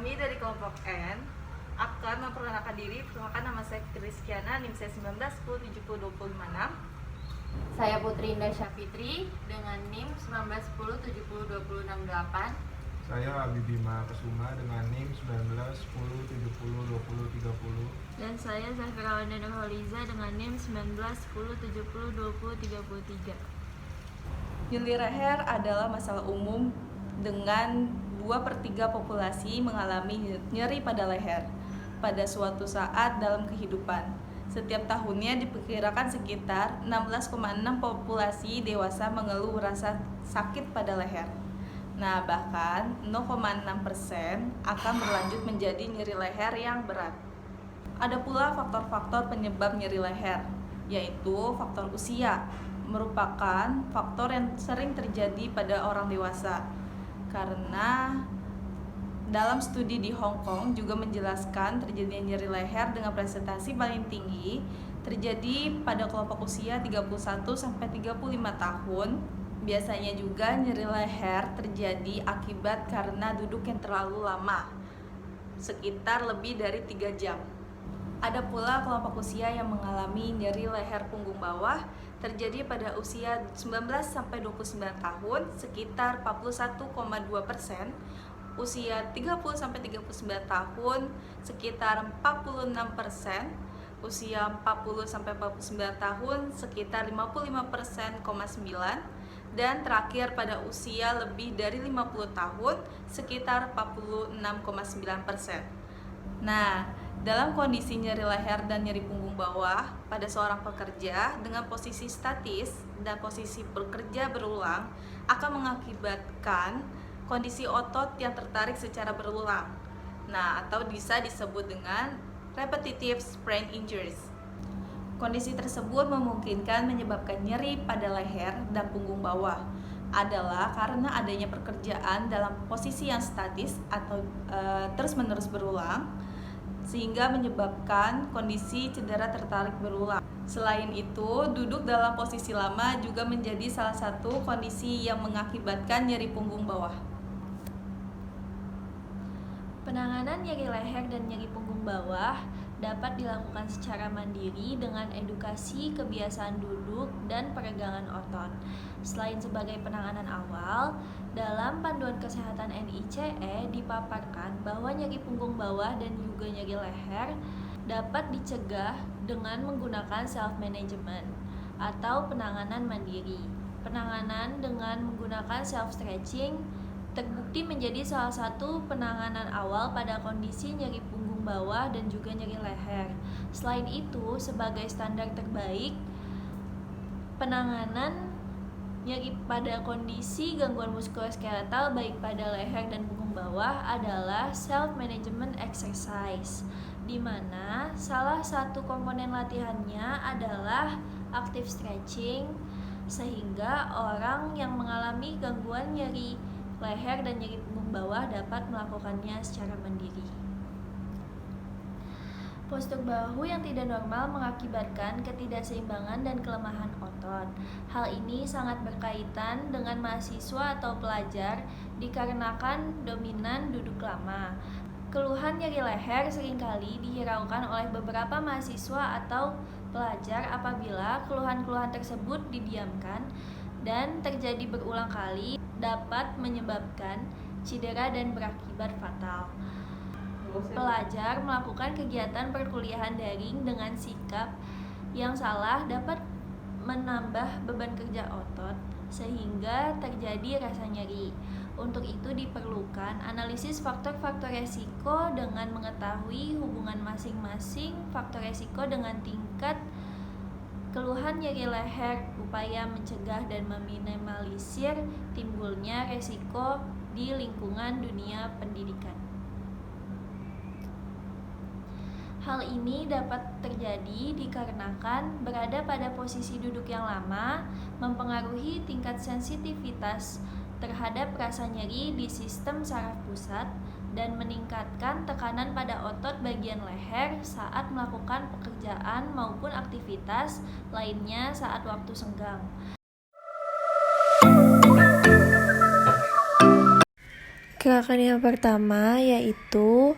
Kami dari kelompok N akan memperkenalkan diri. Perkenalkan, nama saya Fitri Rizkiana, NIM saya 1910702526. Saya Putri Indah Syafitri dengan NIM 1910702068. Saya Abibima Kesuma dengan NIM 1910702030. Dan saya Zahra Wanda Nurholiza dengan NIM 1910702033. Nyeri leher adalah masalah umum dengan 2/3 populasi mengalami nyeri pada leher pada suatu saat dalam kehidupan. Setiap tahunnya diperkirakan sekitar 16,6 populasi dewasa mengeluh rasa sakit pada leher. Nah, bahkan 0,6% akan berlanjut menjadi nyeri leher yang berat. Ada pula faktor-faktor penyebab nyeri leher, yaitu faktor usia, merupakan faktor yang sering terjadi pada orang dewasa. Karena dalam studi di Hong Kong juga menjelaskan terjadinya nyeri leher dengan presentasi paling tinggi terjadi pada kelompok usia 31-35 tahun. Biasanya juga nyeri leher terjadi akibat karena duduk yang terlalu lama, sekitar lebih dari 3 jam. Ada pula kelompok usia yang mengalami nyeri leher punggung bawah terjadi pada usia 19-29 tahun, sekitar 41,2%, usia 30-39 tahun, sekitar 46%, usia 40-49 tahun, sekitar 55,9%, dan terakhir pada usia lebih dari 50 tahun, sekitar 46,9%. Nah, dalam kondisi nyeri leher dan nyeri punggung bawah pada seorang pekerja dengan posisi statis dan posisi bekerja berulang akan mengakibatkan kondisi otot yang tertarik secara berulang. Nah, atau bisa disebut dengan repetitive sprain injuries. Kondisi tersebut memungkinkan menyebabkan nyeri pada leher dan punggung bawah adalah karena adanya pekerjaan dalam posisi yang statis atau terus-menerus berulang, sehingga menyebabkan kondisi cedera tertarik berulang. Selain itu, duduk dalam posisi lama juga menjadi salah satu kondisi yang mengakibatkan nyeri punggung bawah. Penanganan nyeri leher dan nyeri punggung bawah dapat dilakukan secara mandiri dengan edukasi kebiasaan duduk dan peregangan otot. Selain sebagai penanganan awal, dalam panduan kesehatan NICE dipaparkan bahwa nyeri punggung bawah dan juga nyeri leher dapat dicegah dengan menggunakan self-management atau penanganan mandiri. Penanganan dengan menggunakan self-stretching terbukti menjadi salah satu penanganan awal pada kondisi nyeri punggung bawah dan juga nyeri leher. Selain itu, sebagai standar terbaik penanganan nyeri pada kondisi gangguan muskuloskeletal baik pada leher dan punggung bawah adalah self-management exercise, di mana salah satu komponen latihannya adalah active stretching, sehingga orang yang mengalami gangguan nyeri leher dan nyeri punggung bawah dapat melakukannya secara mandiri. Postur bahu yang tidak normal mengakibatkan ketidakseimbangan dan kelemahan otot. Hal ini sangat berkaitan dengan mahasiswa atau pelajar dikarenakan dominan duduk lama. Keluhan nyeri leher seringkali dihiraukan oleh beberapa mahasiswa atau pelajar apabila keluhan-keluhan tersebut didiamkan dan terjadi berulang kali dapat menyebabkan cedera dan berakibat fatal. Pelajar melakukan kegiatan perkuliahan daring dengan sikap yang salah dapat menambah beban kerja otot sehingga terjadi rasa nyeri. Untuk itu diperlukan analisis faktor-faktor resiko dengan mengetahui hubungan masing-masing faktor resiko dengan tingkat keluhan nyeri leher, upaya mencegah dan meminimalisir timbulnya resiko di lingkungan dunia pendidikan. Hal ini dapat terjadi dikarenakan berada pada posisi duduk yang lama mempengaruhi tingkat sensitivitas terhadap rasa nyeri di sistem saraf pusat dan meningkatkan tekanan pada otot bagian leher saat melakukan pekerjaan maupun aktivitas lainnya saat waktu senggang. Gerakan yang pertama yaitu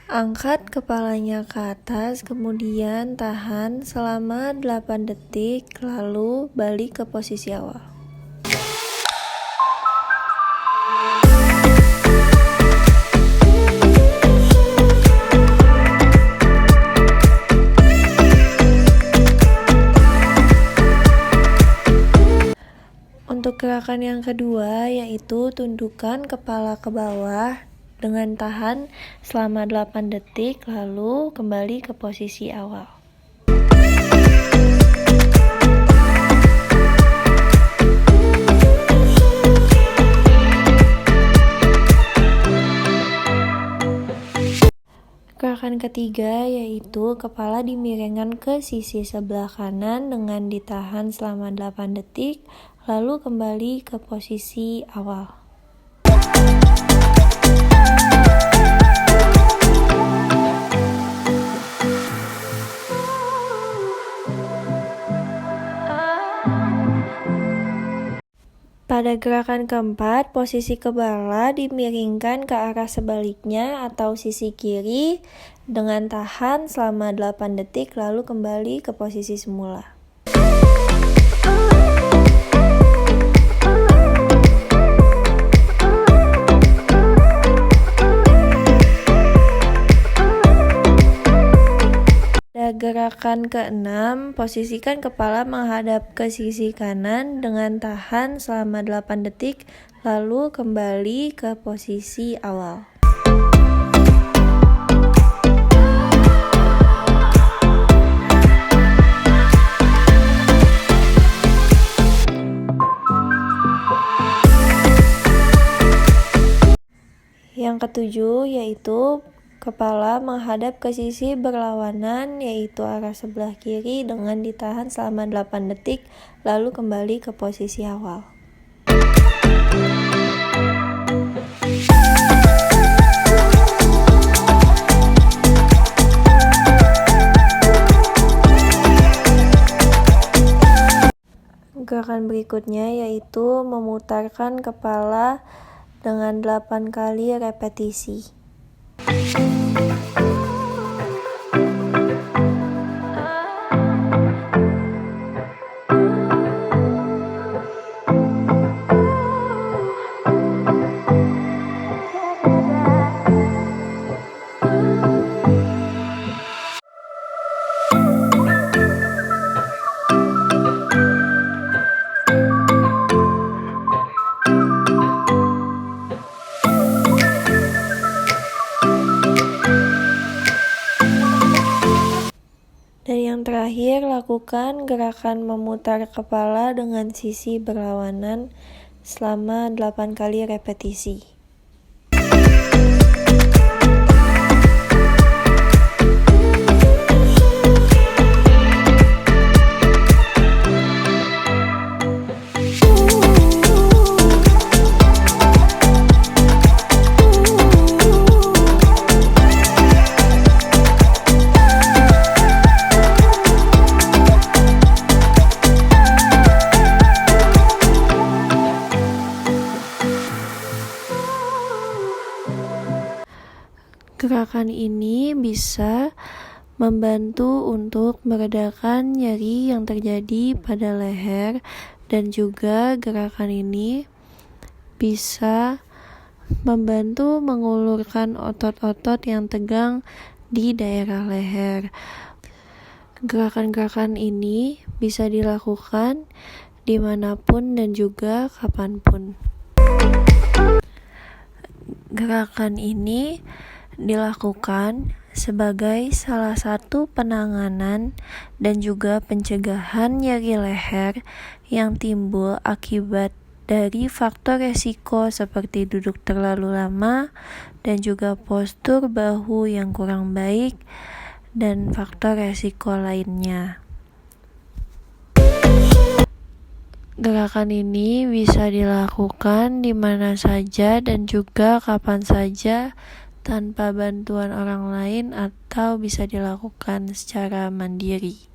angkat kepalanya ke atas, kemudian tahan selama 8 detik, lalu balik ke posisi awal. Untuk gerakan yang kedua yaitu tundukkan kepala ke bawah dengan tahan selama 8 detik lalu kembali ke posisi awal. Gerakan ketiga yaitu kepala dimiringkan ke sisi sebelah kanan dengan ditahan selama 8 detik lalu kembali ke posisi awal. Pada gerakan keempat, posisi kepala dimiringkan ke arah sebaliknya atau sisi kiri dengan tahan selama 8 detik lalu kembali ke posisi semula. Gerakan keenam, posisikan kepala menghadap ke sisi kanan dengan tahan selama 8 detik, lalu kembali ke posisi awal. Yang ketujuh yaitu kepala menghadap ke sisi berlawanan yaitu arah sebelah kiri dengan ditahan selama 8 detik lalu kembali ke posisi awal. Gerakan berikutnya yaitu memutarkan kepala dengan 8 kali repetisi. Dan yang terakhir, lakukan gerakan memutar kepala dengan sisi berlawanan selama 8 kali repetisi. Gerakan ini bisa membantu untuk meredakan nyeri yang terjadi pada leher, dan juga gerakan ini bisa membantu mengulurkan otot-otot yang tegang di daerah leher. Gerakan-gerakan ini bisa dilakukan dimanapun dan juga kapanpun. Gerakan ini dilakukan sebagai salah satu penanganan dan juga pencegahan nyeri leher yang timbul akibat dari faktor resiko seperti duduk terlalu lama dan juga postur bahu yang kurang baik dan faktor resiko lainnya. Gerakan ini bisa dilakukan di mana saja dan juga kapan saja tanpa bantuan orang lain atau bisa dilakukan secara mandiri.